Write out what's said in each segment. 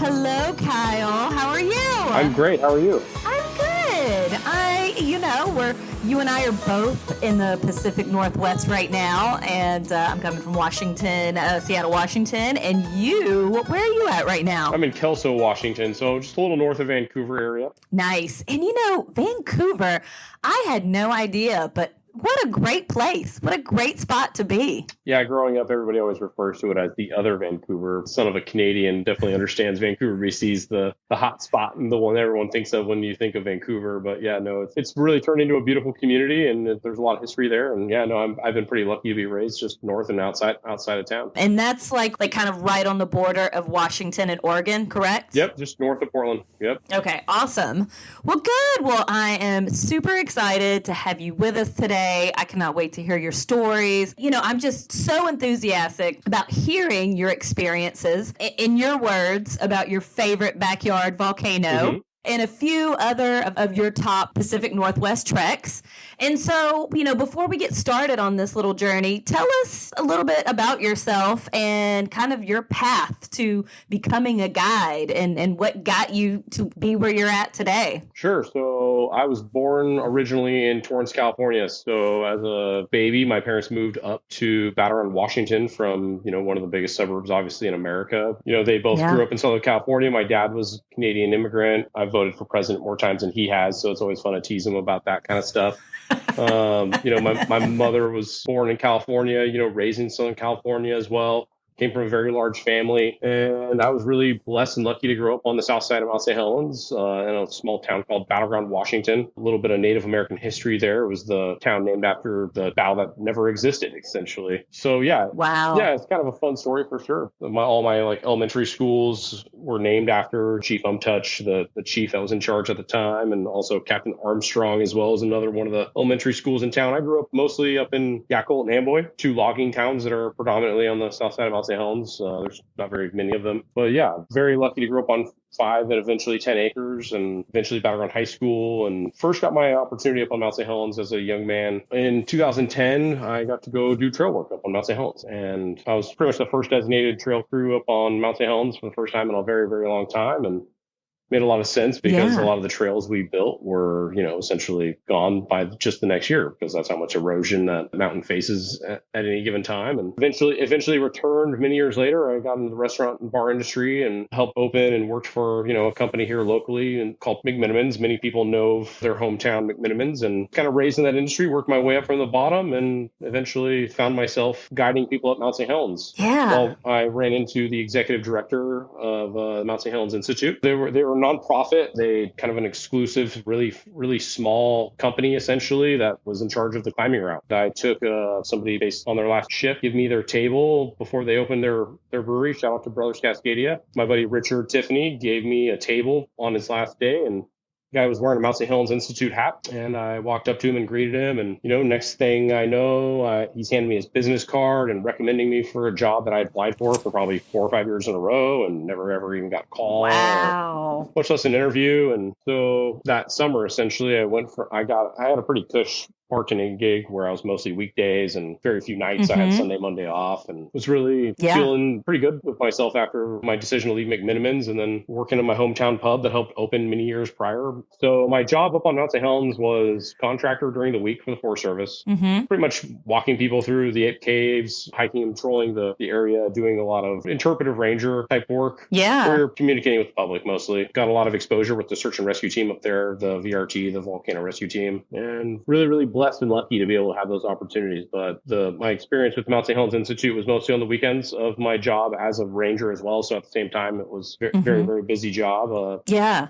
Hello, Kyle. How are you? I'm great. How are you? I'm good. You and I are both in the Pacific Northwest right now, and I'm coming from Washington, Seattle, Washington. And where are you at right now? I'm in Kelso, Washington, so just a little north of Vancouver area. Nice. And Vancouver, I had no idea, but what a great place. What a great spot to be. Yeah, growing up, everybody always refers to it as the other Vancouver. Son of a Canadian, definitely understands Vancouver BC's the hot spot and the one everyone thinks of when you think of Vancouver. But yeah, no, it's really turned into a beautiful community, and there's a lot of history there. And yeah, no, I've been pretty lucky to be raised just north and outside of town. And that's like kind of right on the border of Washington and Oregon, correct? Yep, just north of Portland. Yep. Okay, awesome. Well, good. Well, I am super excited to have you with us today. I cannot wait to hear your stories. I'm just so enthusiastic about hearing your experiences, in your words, about your favorite backyard volcano. Mm-hmm. And a few other of your top Pacific Northwest treks. And so, before we get started on this little journey, tell us a little bit about yourself and kind of your path to becoming a guide and what got you to be where you're at today. Sure. So I was born originally in Torrance, California. So as a baby, my parents moved up to Battle Ground, Washington from, one of the biggest suburbs, obviously, in America. They both grew up in Southern California. My dad was a Canadian immigrant. I voted for president more times than he has. So it's always fun to tease him about that kind of stuff. My mother was born in California, raised in Southern California as well. Came from a very large family, and I was really blessed and lucky to grow up on the south side of Mount St. Helens in a small town called Battle Ground, Washington. A little bit of Native American history there. It was the town named after the battle that never existed, essentially. So yeah, wow, yeah, it's kind of a fun story for sure. All my elementary schools were named after Chief Umtouch, the chief that was in charge at the time, and also Captain Armstrong as well as another one of the elementary schools in town. I grew up mostly up in Yakult and Amboy, two logging towns that are predominantly on the south side of Mount St. Helens. There's not very many of them. But yeah, very lucky to grow up on 5 and eventually 10 acres and eventually Battle Ground High School. And first got my opportunity up on Mount St. Helens as a young man. In 2010, I got to go do trail work up on Mount St. Helens. And I was pretty much the first designated trail crew up on Mount St. Helens for the first time in a very, very long time. And made a lot of sense because a lot of the trails we built were, essentially gone by just the next year because that's how much erosion that mountain faces at any given time. And eventually returned many years later. I got into the restaurant and bar industry and helped open and worked for, a company here locally and called McMenamins. Many people know their hometown McMenamins, and kind of raised in that industry, worked my way up from the bottom and eventually found myself guiding people up Mount St. Helens. Yeah. Well, I ran into the executive director of the Mount St. Helens Institute. They were nonprofit. They kind of an exclusive, really, really small company, essentially, that was in charge of the climbing route. I took somebody based on their last shift, give me their table before they opened their brewery. Shout out to Brothers Cascadia. My buddy Richard Tiffany gave me a table on his last day, and the guy was wearing a Mount St. Helens Institute hat, and I walked up to him and greeted him. And, next thing I know, he's handed me his business card and recommending me for a job that I applied for probably 4 or 5 years in a row and never, ever even got a call. Wow. Much less an interview. And so that summer, essentially, I had a pretty cush bartending gig where I was mostly weekdays and very few nights. Mm-hmm. I had Sunday, Monday off, and was really feeling pretty good with myself after my decision to leave McMenamins and then working in my hometown pub that helped open many years prior. So my job up on Mount St. Helens was contractor during the week for the Forest Service, pretty much walking people through the Ape Caves, hiking and patrolling the area, doing a lot of interpretive ranger type work. Yeah. We were communicating with the public mostly. Got a lot of exposure with the search and rescue team up there, the VRT, the volcano rescue team, and really, really blessed and lucky to be able to have those opportunities. But my experience with Mount St. Helens Institute was mostly on the weekends of my job as a ranger as well. So at the same time, it was very, very busy job.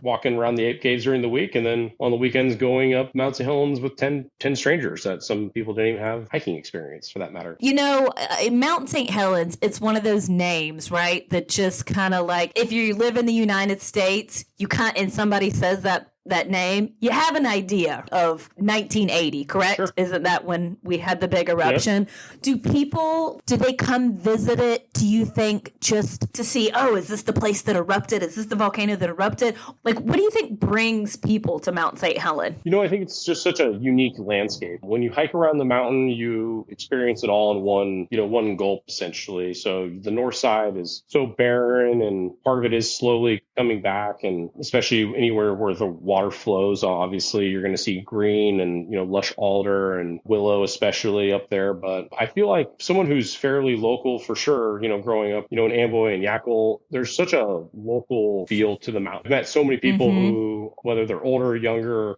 Walking around the Ape Caves during the week, and then on the weekends going up Mount St. Helens with 10 strangers that some people didn't even have hiking experience for that matter. Mount St. Helens, it's one of those names, right? That just kind of like, if you live in the United States, and somebody says that that name, you have an idea of 1980, correct? Sure. Isn't that when we had the big eruption? Yeah. Do they come visit it, do you think, just to see, oh, is this the place that erupted? Is this the volcano that erupted? Like, what do you think brings people to Mount St. Helen? I think it's just such a unique landscape. When you hike around the mountain, you experience it all in one gulp, essentially. So the north side is so barren, and part of it is slowly coming back. And especially anywhere where the water flows, obviously you're going to see green and, lush alder and willow, especially up there. But I feel like someone who's fairly local for sure, growing up, in Amboy and Yackle, there's such a local feel to the mountain. I've met so many people who, whether they're older or younger,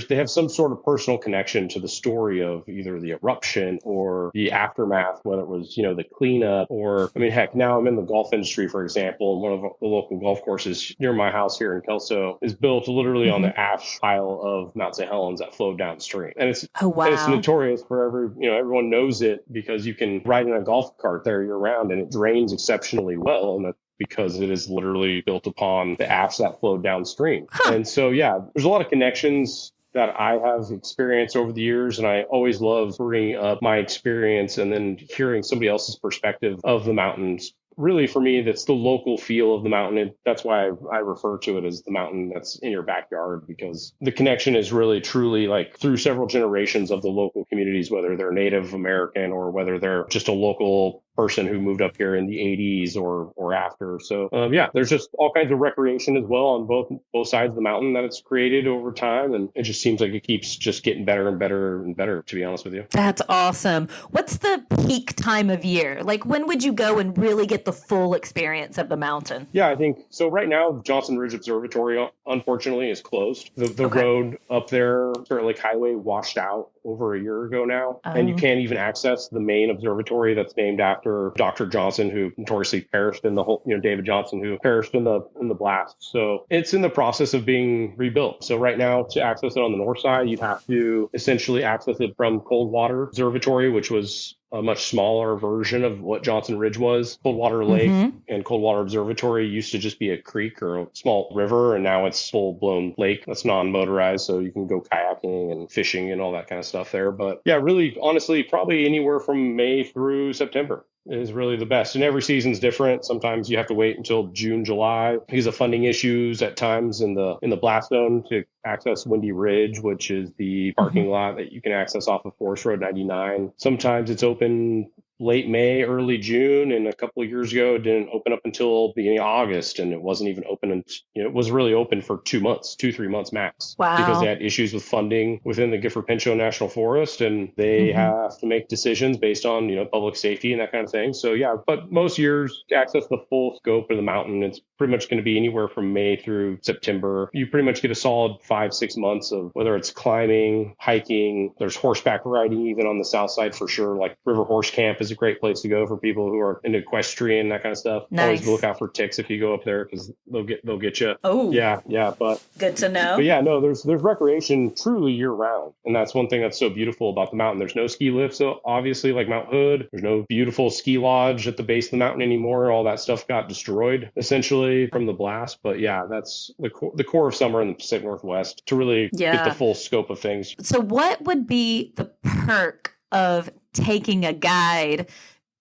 they have some sort of personal connection to the story of either the eruption or the aftermath, whether it was, the cleanup or, heck, now I'm in the golf industry, for example, and one of the local golf courses near my house here in Kelso is built literally on the ash pile of Mount St. Helens that flowed downstream. And it's notorious for everyone knows it because you can ride in a golf cart there year round and it drains exceptionally well. And because it is literally built upon the ash that flowed downstream. And so, there's a lot of connections that I have experienced over the years. And I always love bringing up my experience and then hearing somebody else's perspective of the mountains. Really, for me, that's the local feel of the mountain. That's why I refer to it as the mountain that's in your backyard, because the connection is really, truly like through several generations of the local communities, whether they're Native American or whether they're just a local person who moved up here in the 80s or after. So, there's just all kinds of recreation as well on both sides of the mountain that it's created over time. And it just seems like it keeps just getting better and better and better, to be honest with you. That's awesome. What's the peak time of year? Like, when would you go and really get the full experience of the mountain? Yeah, I think so. Right now, Johnson Ridge Observatory, unfortunately, is closed. The road up there, Spirit Lake Highway, washed out over a year ago now. And you can't even access the main observatory that's named after Dr. Johnson, who notoriously perished in the whole, David Johnson, who perished in the blast. So it's in the process of being rebuilt. So right now, to access it on the north side, you'd have to essentially access it from Coldwater Observatory, which was a much smaller version of what Johnson Ridge was. Coldwater Lake and Coldwater Observatory used to just be a creek or a small river, and now it's full-blown lake that's non-motorized, so you can go kayaking and fishing and all that kind of stuff there. But really, honestly, probably anywhere from May through September is really the best. And every season's different. Sometimes you have to wait until June, July because of funding issues at times in the blast zone to access Windy Ridge, which is the parking lot that you can access off of Forest Road 99. Sometimes it's open late May, early June, and a couple of years ago it didn't open up until beginning of August, and it wasn't even open. And it was really open for 2 months, 3 months max. Wow! Because they had issues with funding within the Gifford Pinchot National Forest, and they have to make decisions based on public safety and that kind of thing. So but most years to access the full scope of the mountain, it's pretty much going to be anywhere from May through September. You pretty much get a solid 5-6 months of whether it's climbing, hiking. There's horseback riding even on the south side for sure. Like River Horse Camp is a great place to go for people who are into equestrian, that kind of stuff. Nice. Always look out for ticks if you go up there because they'll get you. Oh, yeah, but good to know. But there's recreation truly year round, and that's one thing that's so beautiful about the mountain. There's no ski lifts, so obviously like Mount Hood. There's no beautiful ski lodge at the base of the mountain anymore. All that stuff got destroyed essentially from the blast. But that's the core of summer in the Pacific Northwest to really get the full scope of things. So what would be the perk of taking a guide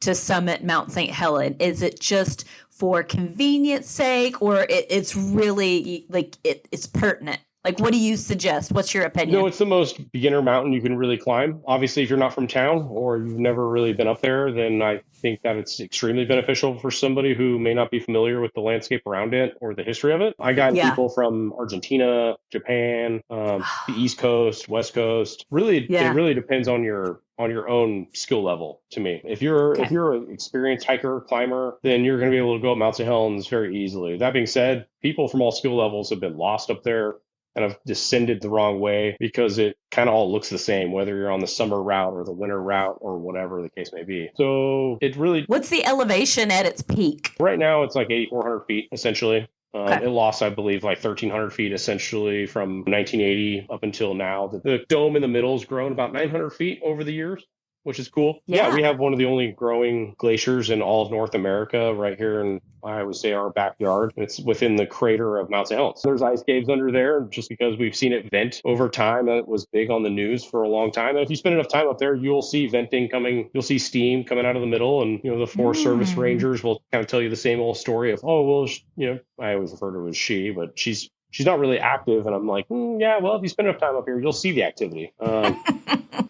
to summit Mount St. Helen? Is it just for convenience sake, or it's really like it's pertinent? Like, what do you suggest? What's your opinion? It's the most beginner mountain you can really climb. Obviously, if you're not from town or you've never really been up there, then I think that it's extremely beneficial for somebody who may not be familiar with the landscape around it or the history of it. I guide people from Argentina, Japan, the East Coast, West Coast. Really, it really depends on your own skill level to me. If you're an experienced hiker, climber, then you're going to be able to go up Mount St. Helens very easily. That being said, people from all skill levels have been lost up there and have descended the wrong way because it kind of all looks the same, whether you're on the summer route or the winter route or whatever the case may be. So it really... What's the elevation at its peak? Right now, it's like 8,400 feet, essentially. It lost, I believe, like 1,300 feet essentially from 1980 up until now. The dome in the middle has grown about 900 feet over the years. which is cool. Yeah, Yeah. we have one of the only growing glaciers in all of North America right here in, I would say, our backyard. It's within the crater of Mount St. Helens. There's ice caves under there just because we've seen it vent over time. It was big on the news for a long time. And if you spend enough time up there, you'll see venting coming. You'll see steam coming out of the middle. And, the Forest Service rangers will kind of tell you the same old story of, oh, well, I always refer to her as she, but she's not really active. And I'm like, yeah, well, if you spend enough time up here, you'll see the activity.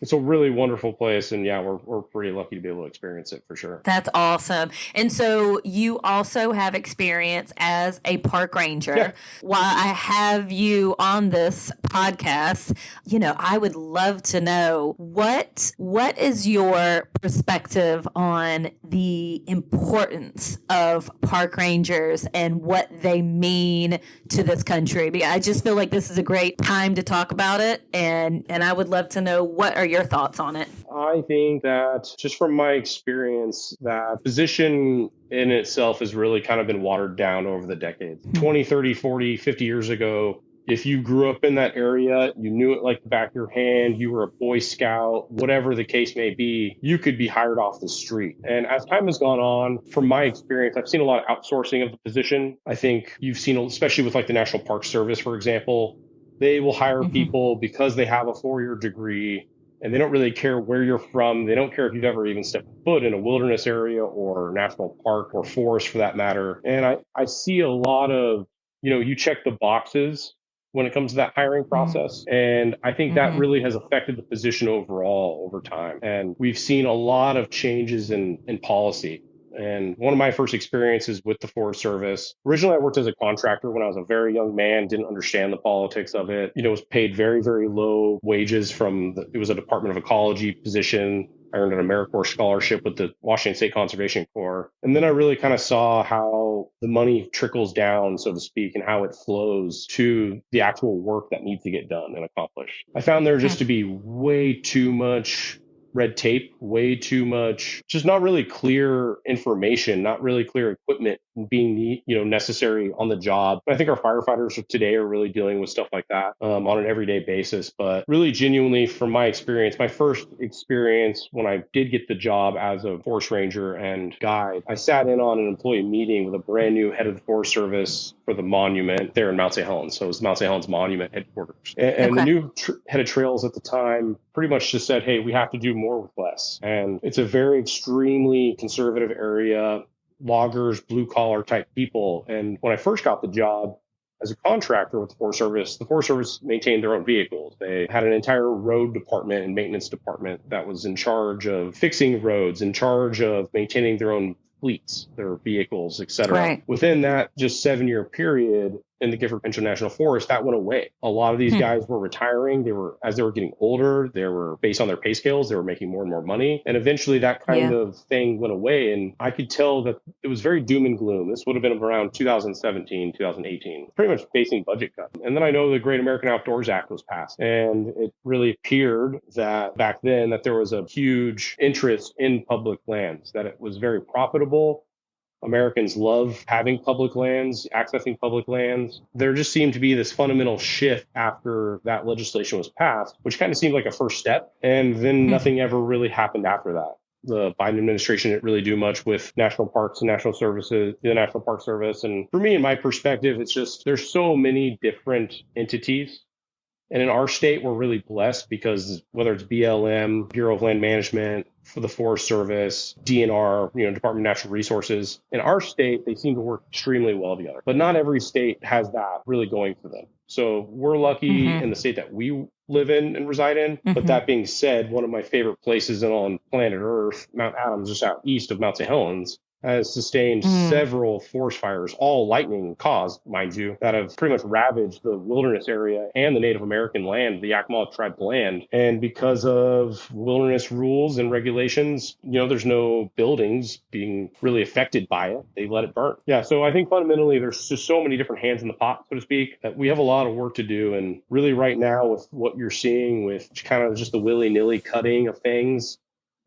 It's a really wonderful place. And yeah, we're pretty lucky to be able to experience it for sure. That's awesome. And so you also have experience as a park ranger. Yeah. While I have you on this podcast, I would love to know what is your perspective on the importance of park rangers and what they mean to this country? Because I just feel like this is a great time to talk about it, and I would love to know, what are your thoughts on it? I think that just from my experience, that position in itself has really kind of been watered down over the decades. 20, 30, 40, 50 years ago, if you grew up in that area, you knew it like the back of your hand, you were a Boy Scout, whatever the case may be, you could be hired off the street. And as time has gone on, from my experience, I've seen a lot of outsourcing of the position. I think you've seen, especially with like the National Park Service, for example, they will hire people because they have a 4-year degree. And they don't really care where you're from. They don't care if you've ever even stepped foot in a wilderness area or national park or forest for that matter. And I see a lot of, you check the boxes when it comes to that hiring process. And I think that really has affected the position overall over time. And we've seen a lot of changes in policy. And one of my first experiences with the Forest Service, originally I worked as a contractor when I was a very young man, didn't understand the politics of it. Was paid very, very low wages it was a Department of Ecology position. I earned an AmeriCorps scholarship with the Washington State Conservation Corps. And then I really kind of saw how the money trickles down, so to speak, and how it flows to the actual work that needs to get done and accomplished. I found there just to be way too much red tape, way too much, just not really clear information, not really clear equipment being necessary on the job. I think our firefighters today are really dealing with stuff like that on an everyday basis. But really genuinely, from my experience, my first experience when I did get the job as a forest ranger and guide, I sat in on an employee meeting with a brand new head of the Forest Service for the monument there in Mount St. Helens. So it was Mount St. Helens Monument headquarters. And the new head of trails at the time pretty much just said, hey, we have to do more with less. And it's a very extremely conservative area, loggers, blue collar type people. And when I first got the job as a contractor with the Forest Service maintained their own vehicles. They had an entire road department and maintenance department that was in charge of fixing roads, in charge of maintaining their own fleets, their vehicles, et cetera. Right. Within that just 7-year period in the Gifford Pinchot National Forest, that went away. A lot of these guys were retiring. As they were getting older, they were based on their pay scales, they were making more and more money. And eventually that kind of thing went away. And I could tell that it was very doom and gloom. This would have been around 2017, 2018, pretty much facing budget cuts. And then I know the Great American Outdoors Act was passed. And it really appeared that back then that there was a huge interest in public lands, that it was very profitable. Americans love having public lands, accessing public lands. There just seemed to be this fundamental shift after that legislation was passed, which kind of seemed like a first step. And then nothing ever really happened after that. The Biden administration didn't really do much with national parks and national services, the National Park Service. And for me, in my perspective, it's just there's so many different entities. And in our state, we're really blessed because whether it's BLM, Bureau of Land Management, for the Forest Service, DNR, Department of Natural Resources, in our state, they seem to work extremely well together. But not every state has that really going for them. So we're lucky in the state that we live in and reside in. But that being said, one of my favorite places on planet Earth, Mount Adams, just out east of Mount St. Helens, has sustained several forest fires, all lightning caused, mind you, that have pretty much ravaged the wilderness area and the Native American land, the Yakima tribe land. And because of wilderness rules and regulations, there's no buildings being really affected by it. They let it burn. Yeah, so I think fundamentally there's just so many different hands in the pot, so to speak, that we have a lot of work to do. And really right now with what you're seeing with kind of just the willy-nilly cutting of things,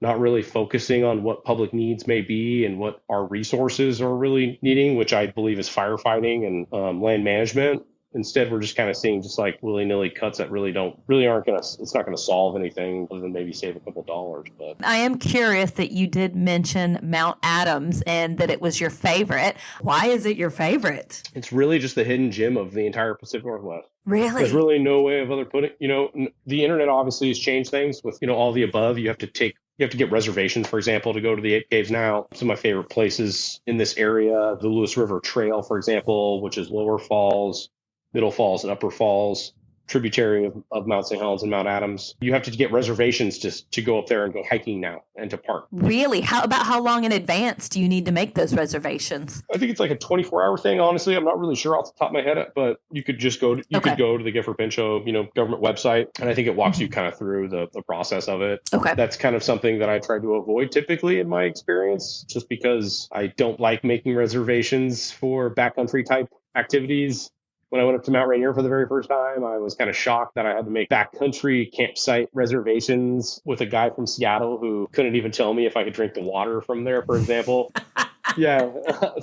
not really focusing on what public needs may be and what our resources are really needing, which I believe is firefighting and land management. instead we're just kind of seeing just like willy-nilly cuts that really aren't going to, it's not going to solve anything other than maybe save a couple dollars. But I am curious that you did mention Mount Adams and that it was your favorite. Why is it your favorite? it's really just the hidden gem of the entire Pacific Northwest. Really? There's really no way of other putting, the internet obviously has changed things with, all the above. You have to get reservations, for example, to go to the Ape Caves now. Some of my favorite places in this area, the Lewis River Trail, for example, which is Lower Falls, Middle Falls, and Upper Falls, tributary of Mount St. Helens and Mount Adams. You have to get reservations to go up there and go hiking now and to park. Really? How long in advance do you need to make those reservations? I think it's like a 24-hour thing. Honestly, I'm not really sure off the top of my head, but you could just go. Could go to the Gifford Pinchot, government website, and I think it walks you kind of through the process of it. Okay. That's kind of something that I try to avoid typically in my experience, just because I don't like making reservations for backcountry type activities. When I went up to Mount Rainier for the very first time, I was kind of shocked that I had to make backcountry campsite reservations with a guy from Seattle who couldn't even tell me if I could drink the water from there, for example. Yeah.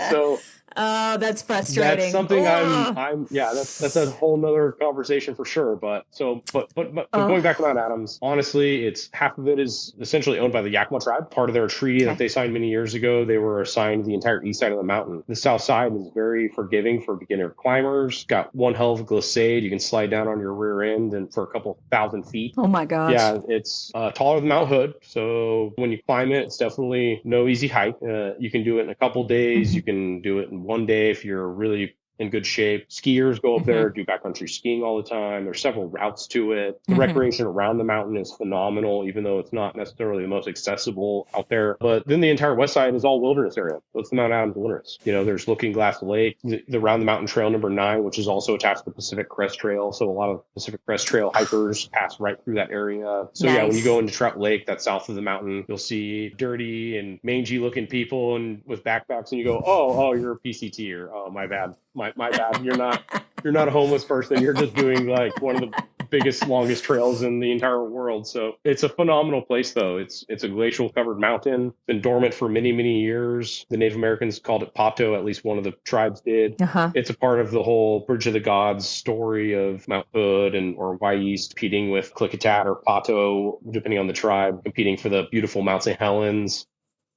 So oh, that's frustrating. That's something that's a whole nother conversation for sure. But going back to Mount Adams, honestly, it's half of it is essentially owned by the Yakima tribe. Part of their treaty that they signed many years ago, they were assigned the entire east side of the mountain. The south side is very forgiving for beginner climbers. Got one hell of a glissade. You can slide down on your rear end and for a couple thousand feet. Oh my gosh. Yeah, it's taller than Mount Hood. So when you climb it, it's definitely no easy hike. You can do it in a couple days. You can do it in one day if you're really in good shape. Skiers go up there, do backcountry skiing all the time. There's several routes to it. The recreation around the mountain is phenomenal, even though it's not necessarily the most accessible out there. But then the entire west side is all wilderness area. So it's the Mount Adams Wilderness. There's Looking Glass Lake, the Round the Mountain Trail number 9, which is also attached to the Pacific Crest Trail. So a lot of Pacific Crest Trail hikers pass right through that area. So yeah, when you go into Trout Lake, that's south of the mountain, you'll see dirty and mangy looking people and with backpacks, and you go, oh, you're a PCTer. Oh, my bad. My bad. You're not a homeless person. You're just doing like one of the biggest, longest trails in the entire world. So it's a phenomenal place, though. It's a glacial covered mountain, been dormant for many, many years. The Native Americans called it Pato. At least one of the tribes did. It's a part of the whole Bridge of the Gods story of Mount Hood or Wyeast competing with Klickitat or Pato, depending on the tribe, competing for the beautiful Mount St. Helens.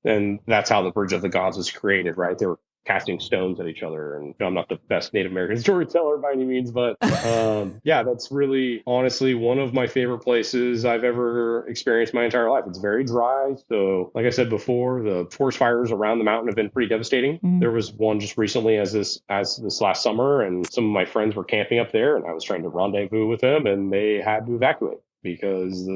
And that's how the Bridge of the Gods was created, right? They were casting stones at each other. And I'm not the best Native American storyteller by any means, but that's really honestly one of my favorite places I've ever experienced my entire life. It's very dry. So like I said before, the forest fires around the mountain have been pretty devastating. There was one just recently as this last summer, and some of my friends were camping up there, and I was trying to rendezvous with them, and they had to evacuate because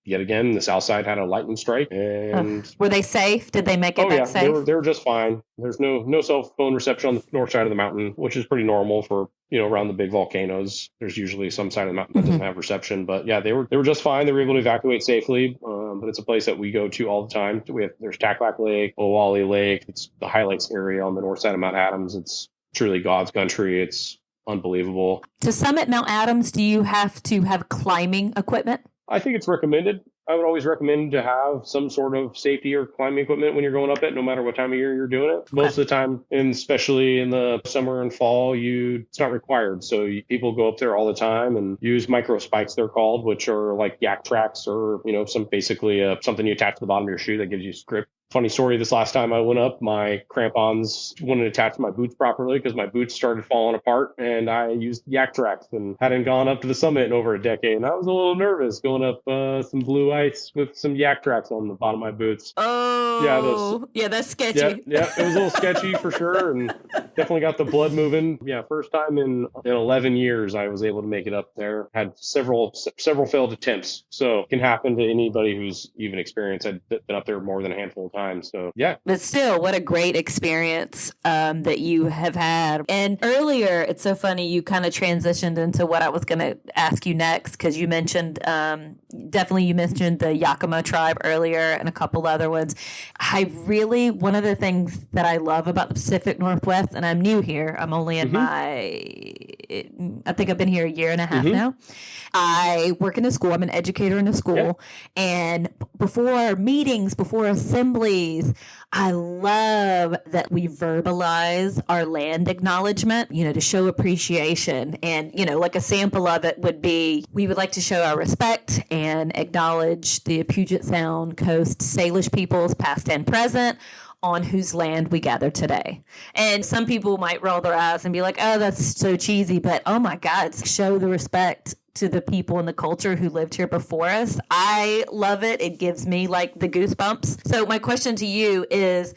yet again, the south side had a lightning strike. And were they safe? Did they make it back safe? They were just fine. There's no cell phone reception on the north side of the mountain, which is pretty normal for around the big volcanoes. There's usually some side of the mountain that doesn't have reception. But yeah, they were just fine. They were able to evacuate safely. But it's a place that we go to all the time. There's Taklak Lake, Owali Lake. It's the highlights area on the north side of Mount Adams. It's truly God's country. It's unbelievable. To summit Mount Adams, do you have to have climbing equipment? I think it's recommended. I would always recommend to have some sort of safety or climbing equipment when you're going up it, no matter what time of year you're doing it. Most of the time, and especially in the summer and fall, it's not required. So people go up there all the time and use micro spikes, they're called, which are like yak tracks or, some basically something you attach to the bottom of your shoe that gives you grip. Funny story, this last time I went up, my crampons wouldn't attach to my boots properly because my boots started falling apart, and I used yak tracks and hadn't gone up to the summit in over a decade. And I was a little nervous going up some blue ice with some yak tracks on the bottom of my boots. Oh, yeah, that's sketchy. Yeah, it was a little sketchy for sure, and definitely got the blood moving. Yeah, first time in 11 years I was able to make it up there. Had several failed attempts, so it can happen to anybody who's even experienced. I've been up there more than a handful of times. So yeah, but still, what a great experience that you have had. And earlier, it's so funny, you kind of transitioned into what I was going to ask you next, because you mentioned you mentioned the Yakima tribe earlier and a couple other ones. One of the things that I love about the Pacific Northwest, and I'm new here, I'm only in my I think I've been here a year and a half Mm-hmm. now. I work in a school. I'm an educator in a school. Yeah. And before meetings, before assemblies, I love that we verbalize our land acknowledgement, to show appreciation. And, like a sample of it would be, we would like to show our respect and acknowledge the Puget Sound Coast Salish peoples, past and present, on whose land we gather today. And some people might roll their eyes and be like, oh, that's so cheesy. But oh my God, show the respect to the people and the culture who lived here before us. I love it. It gives me like the goosebumps. So my question to you is,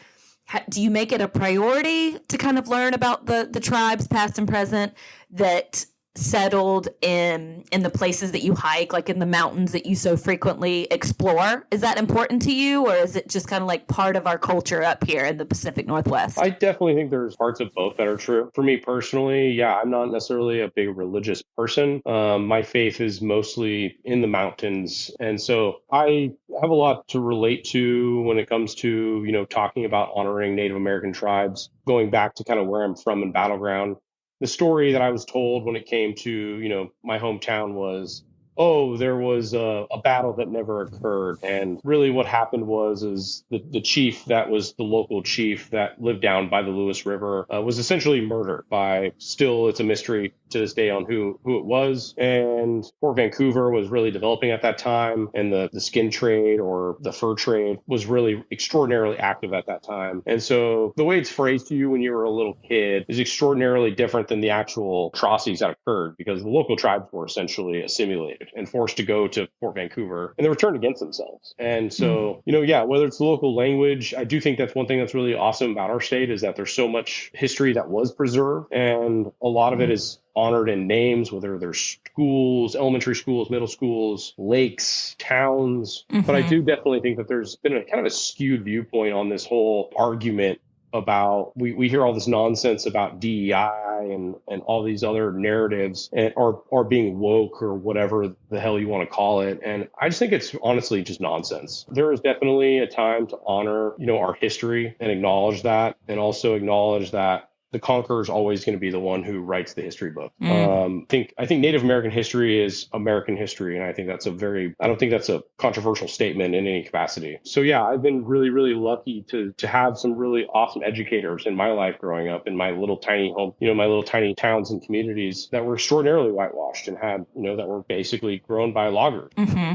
do you make it a priority to kind of learn about the tribes, past and present, that settled in the places that you hike, like in the mountains that you so frequently explore? Is that important to you, or is it just kind of like part of our culture up here in the Pacific Northwest? I definitely think there's parts of both that are true. For me personally, yeah, I'm not necessarily a big religious person. My faith is mostly in the mountains. And so I have a lot to relate to when it comes to, talking about honoring Native American tribes, going back to kind of where I'm from in Battleground. The story that I was told when it came to, my hometown was, oh, there was a battle that never occurred. And really what happened is the chief that was the local chief that lived down by the Lewis River was essentially murdered by, still it's a mystery to this day on who it was. And Fort Vancouver was really developing at that time. And the skin trade or the fur trade was really extraordinarily active at that time. And so the way it's phrased to you when you were a little kid is extraordinarily different than the actual atrocities that occurred, because the local tribes were essentially assimilated and forced to go to Fort Vancouver, and they were turned against themselves. And so, whether it's the local language, I do think that's one thing that's really awesome about our state, is that there's so much history that was preserved, and a lot of it is honored in names, whether they're schools, elementary schools, middle schools, lakes, towns. But I do definitely think that there's been a kind of a skewed viewpoint on this whole argument about, we hear all this nonsense about DEI and all these other narratives or being woke or whatever the hell you want to call it. And I just think it's honestly just nonsense. There is definitely a time to honor, our history and acknowledge that, and also acknowledge that the conqueror is always going to be the one who writes the history book. I think Native American history is American history, and I don't think that's a controversial statement in any capacity. So yeah, I've been really, really lucky to have some really awesome educators in my life growing up in my little tiny home, my little tiny towns and communities that were extraordinarily whitewashed and had, that were basically grown by loggers.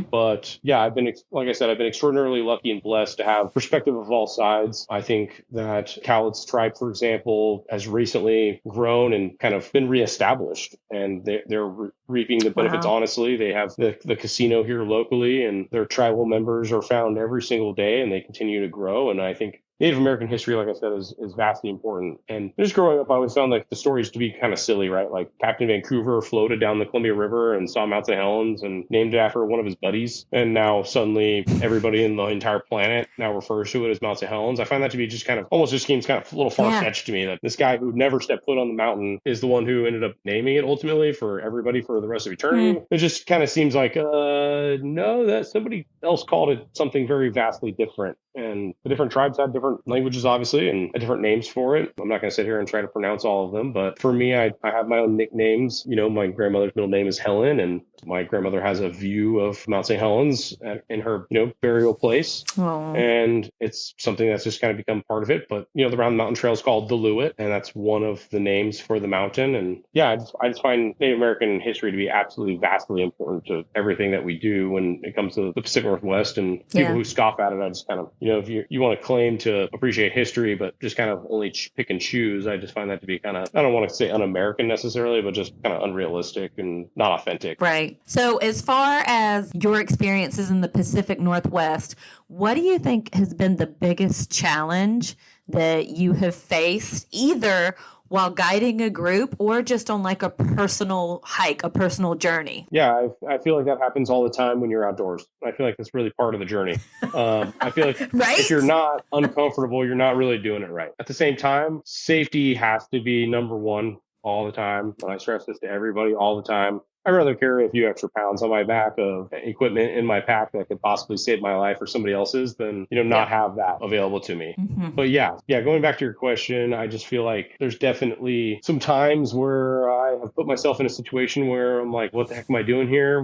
But yeah, like I said, I've been extraordinarily lucky and blessed to have perspective of all sides. I think that Cowlitz tribe, for example, has recently grown and kind of been reestablished, and they're reaping the benefits. Wow. Honestly, they have the casino here locally, and their tribal members are found every single day, and they continue to grow. And I think Native American history, like I said, is vastly important. And just growing up, I always found like the stories to be kind of silly, right? Like Captain Vancouver floated down the Columbia River and saw Mount St. Helens and named it after one of his buddies. And now suddenly everybody in the entire planet now refers to it as Mount St. Helens. I find that to be just kind of almost just seems kind of a little far-fetched to me, that this guy who never stepped foot on the mountain is the one who ended up naming it ultimately for everybody for the rest of eternity. It just kind of seems like, no, that somebody else called it something very vastly different. And the different tribes had different languages, obviously, and different names for it. I'm not going to sit here and try to pronounce all of them, but for me, I have my own nicknames. My grandmother's middle name is Helen, and my grandmother has a view of Mount St. Helens in her, burial place. Aww. And it's something that's just kind of become part of it. But, the Round Mountain Trail is called the Lewitt, and that's one of the names for the mountain. And yeah, I just find Native American history to be absolutely vastly important to everything that we do when it comes to the Pacific Northwest. And people who scoff at it, I just kind of, if you want to claim to appreciate history, but just kind of only pick and choose, I just find that to be kind of, I don't want to say un-American necessarily, but just kind of unrealistic and not authentic. Right. So as far as your experiences in the Pacific Northwest, what do you think has been the biggest challenge that you have faced, either while guiding a group or just on like a personal hike, a personal journey? Yeah, I feel like that happens all the time when you're outdoors. I feel like that's really part of the journey. I feel like right? If you're not uncomfortable, you're not really doing it right. At the same time, safety has to be number one all the time. And I stress this to everybody all the time. I'd rather carry a few extra pounds on my back of equipment in my pack that could possibly save my life or somebody else's than, not have that available to me. But yeah, going back to your question, I just feel like there's definitely some times where I have put myself in a situation where I'm like, what the heck am I doing here?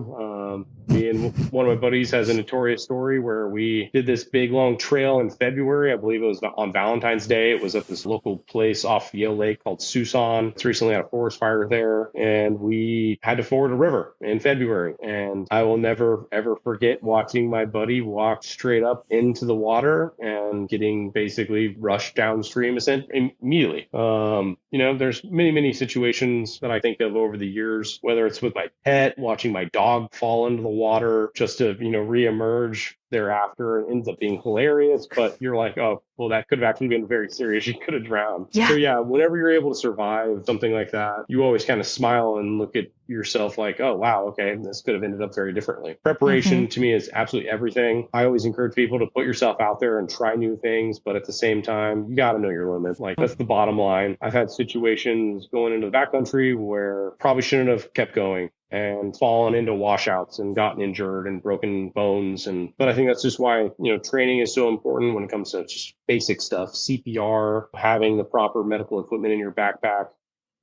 Me and one of my buddies has a notorious story where we did this big long trail in February. I believe it was on Valentine's Day. It was at this local place off Yale Lake called Susan. It's recently had a forest fire there, and we had to ford a river in February. And I will never, ever forget watching my buddy walk straight up into the water and getting basically rushed downstream immediately. There's many, many situations that I think of over the years, whether it's with my pet, watching my dog fall into the water just to, reemerge thereafter. It ends up being hilarious, but you're like, oh, well, that could have actually been very serious. You could have drowned. Yeah. So yeah, whenever you're able to survive something like that, you always kind of smile and look at yourself like, oh, wow, okay, this could have ended up very differently. Preparation to me is absolutely everything. I always encourage people to put yourself out there and try new things, but at the same time, you got to know your limits. Like, that's the bottom line. I've had situations going into the backcountry where probably shouldn't have kept going and fallen into washouts and gotten injured and broken bones. But I think that's just why, training is so important when it comes to just basic stuff, CPR, having the proper medical equipment in your backpack.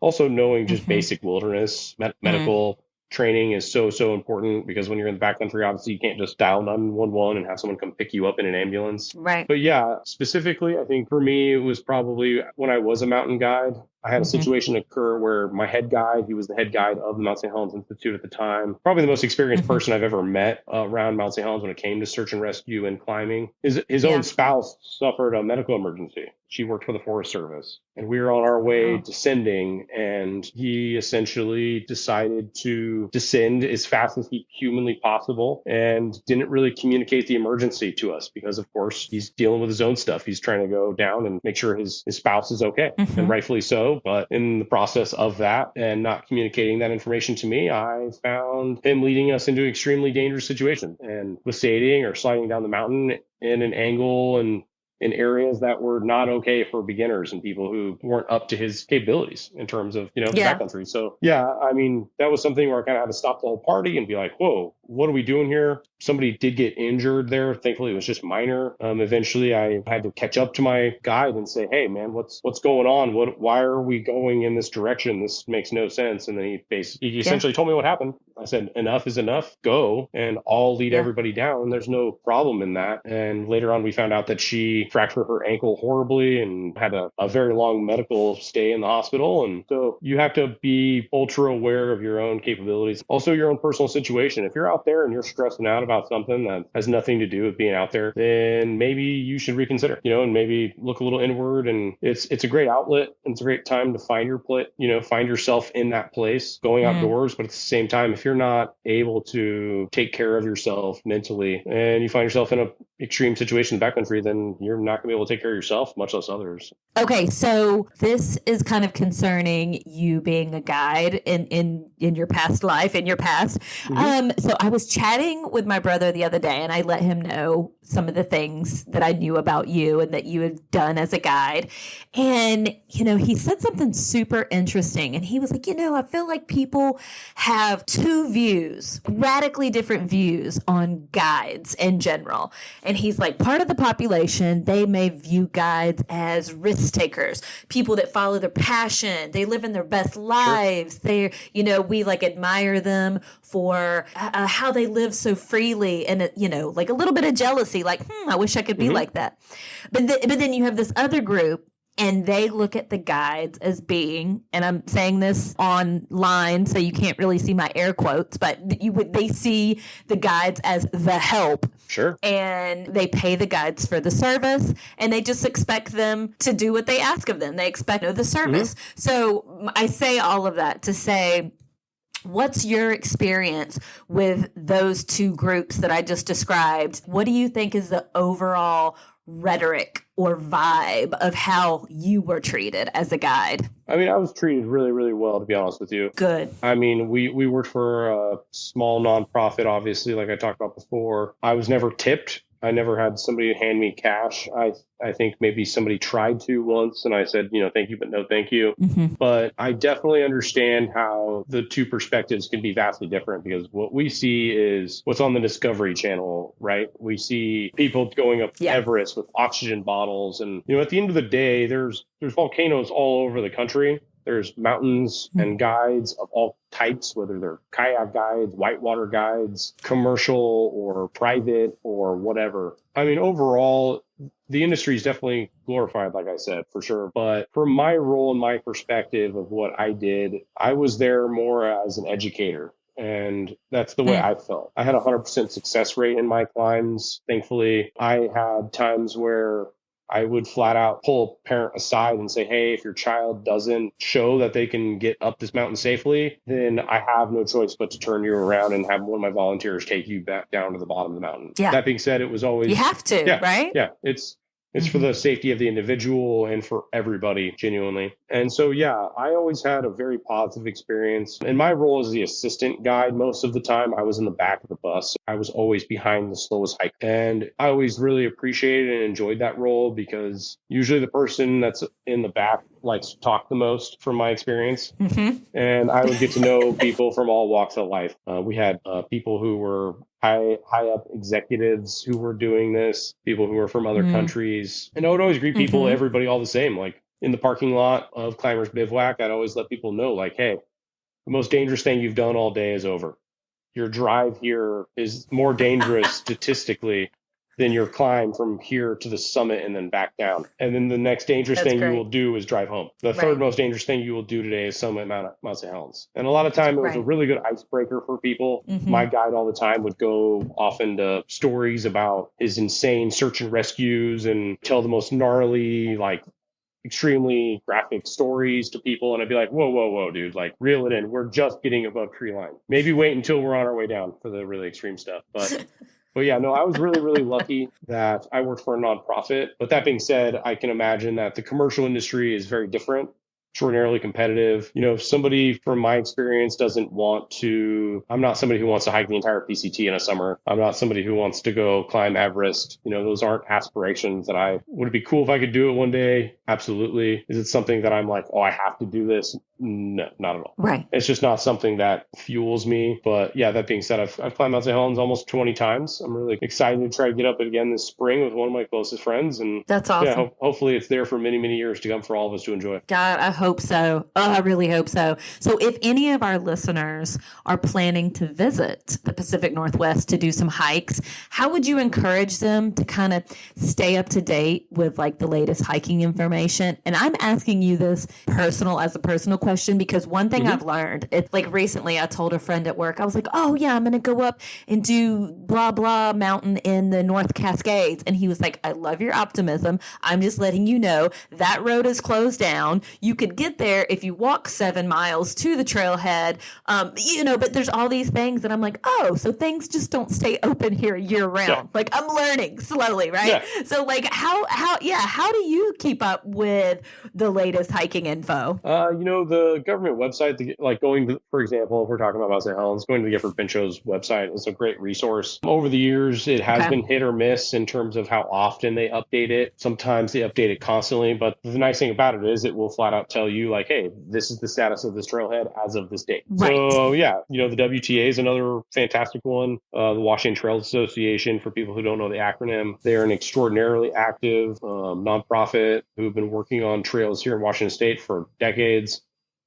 Also knowing just basic wilderness, medical training is so, so important, because when you're in the backcountry, obviously you can't just dial 911 and have someone come pick you up in an ambulance. Right. But yeah, specifically, I think for me, it was probably when I was a mountain guide. I had a situation occur where my head guide, he was the head guide of the Mount St. Helens Institute at the time, probably the most experienced person I've ever met around Mount St. Helens when it came to search and rescue and climbing. His own spouse suffered a medical emergency. She worked for the Forest Service, and we were on our way descending, and he essentially decided to descend as fast as he humanly possible and didn't really communicate the emergency to us because, of course, he's dealing with his own stuff. He's trying to go down and make sure his spouse is okay, and rightfully so. But in the process of that and not communicating that information to me, I found him leading us into an extremely dangerous situation and glissading or sliding down the mountain in an angle and in areas that were not okay for beginners and people who weren't up to his capabilities in terms of, backcountry. So yeah, I mean, that was something where I kind of had to stop the whole party and be like, whoa, what are we doing here? Somebody did get injured there. Thankfully, it was just minor. Eventually, I had to catch up to my guide and say, hey, man, what's going on? Why are we going in this direction? This makes no sense. And then he essentially told me what happened. I said, enough is enough. Go, and I'll lead everybody down. There's no problem in that. And later on, we found out that she fractured her ankle horribly and had a very long medical stay in the hospital. And so you have to be ultra aware of your own capabilities, also your own personal situation. If you're out there and you're stressing out about something that has nothing to do with being out there, then maybe you should reconsider, and maybe look a little inward. And it's a great outlet, and it's a great time to find find yourself in that place, going outdoors. But at the same time, if you're not able to take care of yourself mentally and you find yourself in an extreme situation in the backcountry, then you're not going to be able to take care of yourself, much less others. Okay, so this is kind of concerning you being a guide in your past life, in your past. So I was chatting with my brother the other day, and I let him know some of the things that I knew about you and that you had done as a guide. And, he said something super interesting. And he was like, I feel like people have two views, radically different views on guides in general. And he's like, part of the population, they may view guides as risk takers, people that follow their passion. They live in their best lives. Sure. We admire them for how they live so freely, and like a little bit of jealousy, like, I wish I could be like that. But then you have this other group, and they look at the guides as being, and I'm saying this online, so you can't really see my air quotes, but they see the guides as the help. Sure. And they pay the guides for the service, and they just expect them to do what they ask of them. They expect the service. So I say all of that to say, what's your experience with those two groups that I just described? What do you think is the overall rhetoric or vibe of how you were treated as a guide? I mean, I was treated really, really well, to be honest with you. Good. I mean, we worked for a small nonprofit, obviously, like I talked about before. I was never tipped. I never had somebody hand me cash. I think maybe somebody tried to once and I said, thank you, but no thank you. Mm-hmm. But I definitely understand how the two perspectives can be vastly different, because what we see is what's on the Discovery Channel, right? We see people going up Everest with oxygen bottles. And, at the end of the day, there's volcanoes all over the country. There's mountains and guides of all types, whether they're kayak guides, whitewater guides, commercial or private or whatever. I mean, overall, the industry is definitely glorified, like I said, for sure. But from my role and my perspective of what I did, I was there more as an educator. And that's the way I felt. I had a 100% success rate in my climbs. Thankfully, I had times where I would flat out pull a parent aside and say, hey, if your child doesn't show that they can get up this mountain safely, then I have no choice but to turn you around and have one of my volunteers take you back down to the bottom of the mountain. Yeah. That being said, it was always... You have to, right? Yeah. It's for the safety of the individual and for everybody, genuinely. And so, I always had a very positive experience. In my role as the assistant guide, most of the time I was in the back of the bus. I was always behind the slowest hike. And I always really appreciated and enjoyed that role, because usually the person that's in the back likes to talk the most, from my experience. Mm-hmm. And I would get to know people from all walks of life. We had people who were high up executives who were doing this, people who were from other countries. And I would always greet people, everybody all the same. Like in the parking lot of Climbers Bivouac, I'd always let people know, like, hey, the most dangerous thing you've done all day is over. Your drive here is more dangerous statistically than your climb from here to the summit and then back down. And then the next dangerous thing you will do is drive home. The third most dangerous thing you will do today is summit Mount St. Helens. And a lot of time it was a really good icebreaker for people. My guide all the time would go off into stories about his insane search and rescues and tell the most gnarly, like extremely graphic stories to people. And I'd be like, whoa, dude, like reel it in. We're just getting above tree line. Maybe wait until we're on our way down for the really extreme stuff. But yeah, no, I was really, really lucky that I worked for a nonprofit. But that being said, I can imagine that the commercial industry is very different, extraordinarily competitive. If somebody from my experience doesn't want to, I'm not somebody who wants to hike the entire PCT in a summer. I'm not somebody who wants to go climb Everest. Those aren't aspirations that would it be cool if I could do it one day? Absolutely. Is it something that I'm like, oh, I have to do this? No, not at all. Right. It's just not something that fuels me. But yeah, that being said, I've climbed Mount St. Helens almost 20 times. I'm really excited to try to get up it again this spring with one of my closest friends. And that's awesome. Yeah, hopefully it's there for many, many years to come for all of us to enjoy. God, I hope so. Oh, I really hope so. So if any of our listeners are planning to visit the Pacific Northwest to do some hikes, how would you encourage them to kind of stay up to date with like the latest hiking information? And I'm asking you this as a personal question, because one thing I've learned, it's like recently I told a friend at work, I was like, oh yeah, I'm going to go up and do blah, blah mountain in the North Cascades. And he was like, I love your optimism. I'm just letting you know that road is closed down. You could get there if you walk 7 miles to the trailhead, but there's all these things. And I'm like, oh, so things just don't stay open here year round. Yeah. Like I'm learning slowly, right? Yeah. So like how do you keep up with the latest hiking info? The government website, like going to, for example, if we're talking about Mount St. Helens, going to the Gifford Pinchot's website is a great resource. Over the years, it has been hit or miss in terms of how often they update it. Sometimes they update it constantly, but the nice thing about it is it will flat out tell you like, hey, this is the status of this trailhead as of this date. Right. So yeah, the WTA is another fantastic one. The Washington Trails Association, for people who don't know the acronym, they're an extraordinarily active nonprofit who've been working on trails here in Washington State for decades.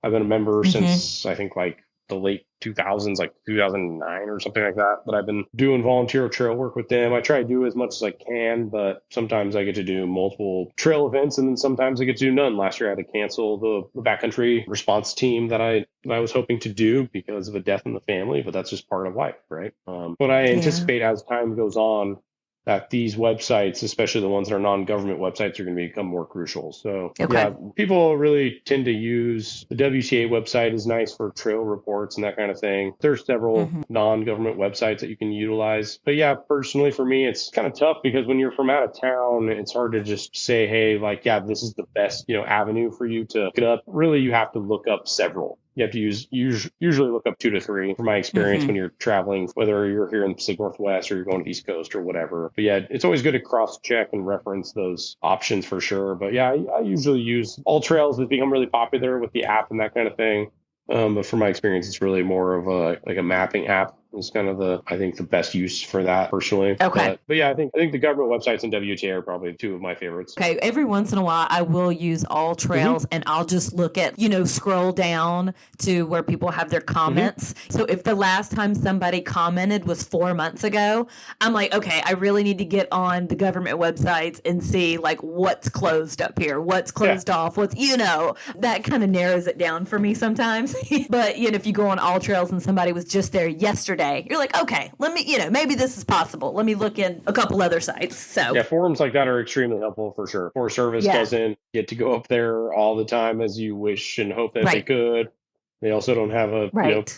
I've been a member since I think like the late 2000s, like 2009 or something like that. But I've been doing volunteer trail work with them. I try to do as much as I can, but sometimes I get to do multiple trail events, and then sometimes I get to do none. Last year I had to cancel the backcountry response team that I was hoping to do because of a death in the family, but that's just part of life, right? But I anticipate as time goes on that these websites, especially the ones that are non-government websites, are going to become more crucial. So yeah, people really tend to use the WTA website is nice for trail reports and that kind of thing. There's several non-government websites that you can utilize. But yeah, personally for me, it's kind of tough because when you're from out of town, it's hard to just say, hey, like, yeah, this is the best, avenue for you to get up. Really, you have to look up several. You have to usually look up 2 to 3 from my experience when you're traveling, whether you're here in the Pacific Northwest or you're going to the East Coast or whatever. But yeah, it's always good to cross check and reference those options for sure. But yeah, I usually use All Trails has become really popular with the app and that kind of thing. But from my experience, it's really more of a mapping app. Is kind of I think the best use for that personally. Okay. But yeah, I think the government websites and WTA are probably 2 of my favorites. Okay. Every once in a while, I will use All Trails and I'll just look at, scroll down to where people have their comments. So if the last time somebody commented was 4 months ago, I'm like, okay, I really need to get on the government websites and see like what's closed up here, what's closed off, what's, that kind of narrows it down for me sometimes. But, if you go on All Trails and somebody was just there yesterday, you're like, okay, let me, maybe this is possible. Let me look in a couple other sites. So yeah, forums like that are extremely helpful for sure. Forest Service doesn't get to go up there all the time as you wish and hope that they could. They also don't have a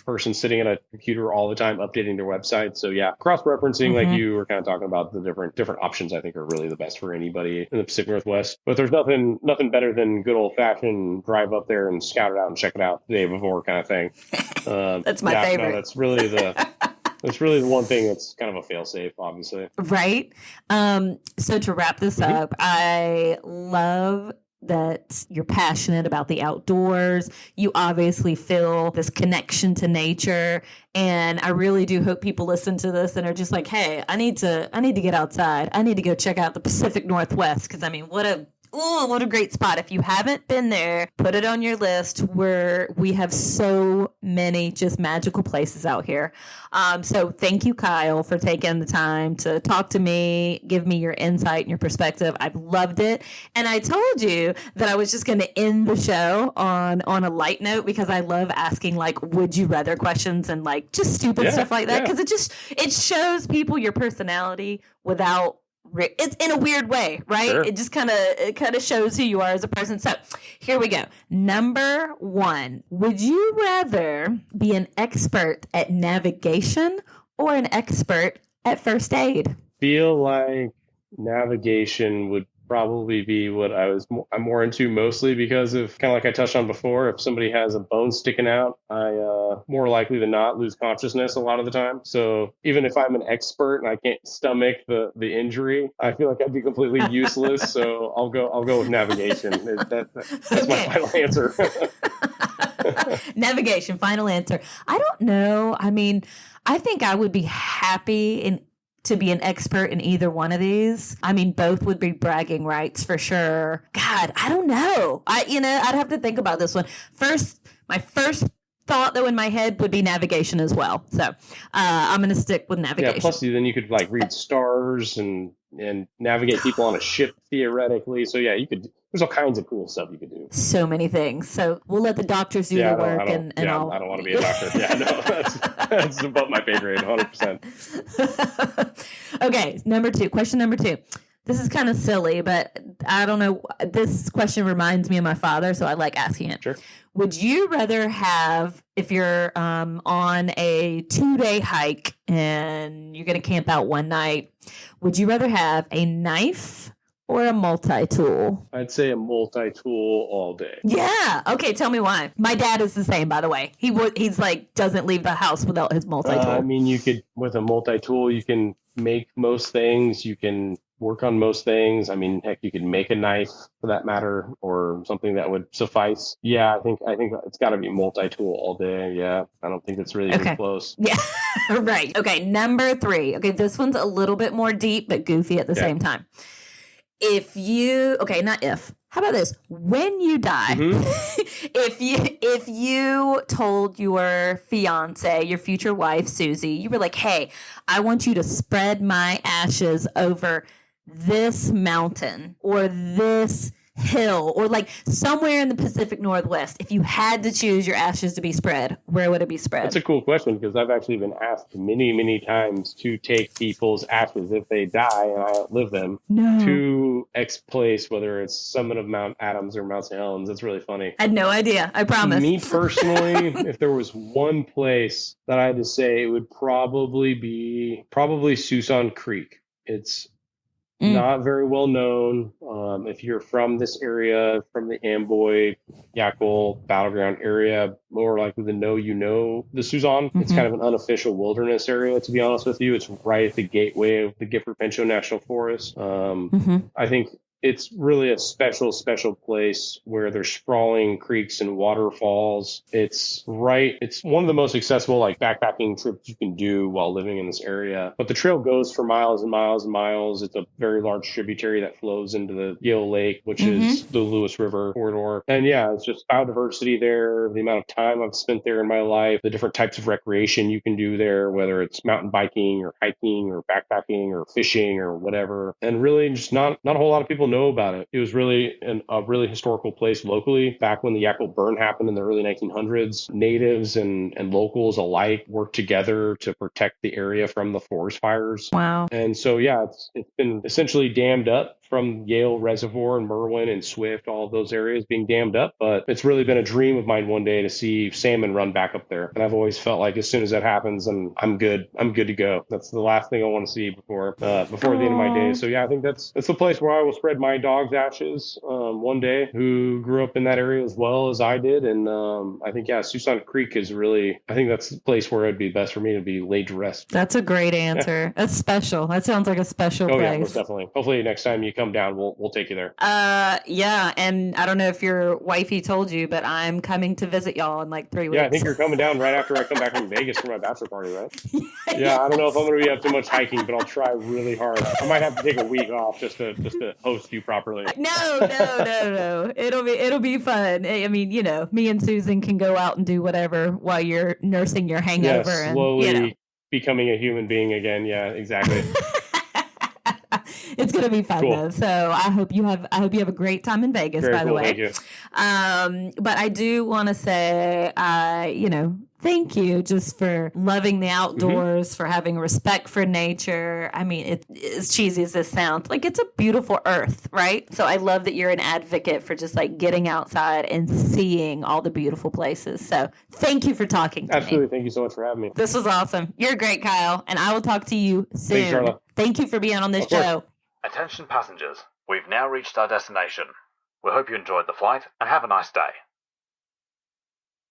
person sitting at a computer all the time updating their website. So yeah, cross-referencing like you were kind of talking about, the different options I think are really the best for anybody in the Pacific Northwest. But there's nothing better than good old-fashioned drive up there and scout it out and check it out the day before kind of thing. That's my favorite. No, that's really the one thing that's kind of a fail-safe, obviously. Right. So to wrap this up, I love that you're passionate about the outdoors. You obviously feel this connection to nature. And I really do hope people listen to this and are just like, hey, I need to get outside. I need to go check out the Pacific Northwest. Because what a great spot. If you haven't been there, put it on your list, where we have so many just magical places out here. So thank you, Kyle, for taking the time to talk to me, give me your insight and your perspective. I've loved it. And I told you that I was just going to end the show on a light note, because I love asking like, would you rather questions and like just stupid stuff like that. Because it shows people your personality without, it's in a weird way, right? Sure. It just kind of shows who you are as a person. So here we go. Number 1, would you rather be an expert at navigation or an expert at first aid? Feel like navigation would probably be what I'm more into, mostly because of kind of like I touched on before. If somebody has a bone sticking out, I more likely than not lose consciousness a lot of the time. So even if I'm an expert and I can't stomach the injury, I feel like I'd be completely useless. So I'll go with navigation. That's my final answer. Navigation, final answer. I don't know. I mean, I think I would be happy to be an expert in either one of these. I mean, both would be bragging rights for sure. God, I don't know. I'd have to think about this one. My first thought though in my head would be navigation as well. So I'm going to stick with navigation. Yeah, plus then you could like read stars and navigate people on a ship theoretically. So yeah, there's all kinds of cool stuff you could do. So many things. So we'll let the doctors do the work. I don't want to be a doctor. Yeah, no, that's above my pay grade, 100%. Okay, question number 2. This is kind of silly, but I don't know. This question reminds me of my father, so I like asking it. Sure. Would you rather have, if you're on a 2-day hike and you're going to camp out one night, would you rather have a knife or a multi-tool? I'd say a multi-tool all day. Yeah. Okay, tell me why. My dad is the same, by the way. He's like, doesn't leave the house without his multi-tool. I mean, with a multi-tool, you can make most things. You can work on most things. I mean, heck, you could make a knife for that matter, or something that would suffice. Yeah, I think it's got to be multi-tool all day. Yeah, I don't think it's really even close. Yeah, right. Okay, number 3. Okay, this one's a little bit more deep, but goofy at the same time. How about this? When you die, if you told your fiance, your future wife, Susie, you were like, hey, I want you to spread my ashes over this mountain or this hill or like somewhere in the Pacific Northwest. If you had to choose your ashes to be spread, where would it be spread? That's a cool question, because I've actually been asked many, many times to take people's ashes if they die and I outlive them to X place, whether it's summit of Mount Adams or Mount St. Helens. That's really funny. I had no idea. I promise. Me personally, if there was one place that I had to say, it would probably be Suisun Creek. It's Not very well known. If you're from this area, from the Amboy, Yackle, Battleground area, more likely than know you know the Suzanne. It's kind of an unofficial wilderness area, to be honest with you. It's right at the gateway of the Gifford Pinchot National Forest. I think it's really a special place where there's sprawling creeks and waterfalls. It's one of the most accessible like backpacking trips you can do while living in this area. But the trail goes for miles and miles and miles. It's a very large tributary that flows into the Yale Lake, which is the Lewis River corridor. And yeah, it's just biodiversity there, the amount of time I've spent there in my life, the different types of recreation you can do there, whether it's mountain biking or hiking or backpacking or fishing or whatever. And really just not a whole lot of people know about it. It was really a really historical place locally. Back when the Yackle burn happened in the early 1900s, natives and locals alike worked together to protect the area from the forest fires. Wow. And so, yeah, it's been essentially dammed up from Yale Reservoir and Merwin and Swift, all of those areas being dammed up. But it's really been a dream of mine one day to see salmon run back up there. And I've always felt like as soon as that happens, I'm good to go. That's the last thing I want to see before the end of my days. So yeah, I think that's the place where I will spread my dog's ashes one day, who grew up in that area as well as I did. And I think, yeah, Suisun Creek is really, I think that's the place where it'd be best for me to be laid to rest. That's a great answer. That's special. That sounds like a special place. Yeah, most definitely. Hopefully next time you come down, we'll take you there. Yeah, and I don't know if your wifey told you, but I'm coming to visit y'all in like 3 weeks. Yeah, I think you're coming down right after I come back from Vegas for my bachelor party, right? Yeah, I don't know if I'm going to be up too much hiking, but I'll try really hard. I might have to take a week off just to host you properly. No. It'll be fun. I mean, you know, me and Susan can go out and do whatever while you're nursing your hangover. Yeah, slowly becoming a human being again. Yeah, exactly. It's gonna be fun though. So I hope you have a great time in Vegas. Very by the cool, way, thank you. But I do want to say, thank you just for loving the outdoors, for having respect for nature. I mean, as cheesy as this sounds, like it's a beautiful earth, right? So I love that you're an advocate for just like getting outside and seeing all the beautiful places. So thank you for talking to me. Absolutely. Thank you so much for having me. This was awesome. You're great, Kyle. And I will talk to you soon. Thanks, Charlotte. Thank you for being on this show. Attention passengers, we've now reached our destination. We hope you enjoyed the flight and have a nice day.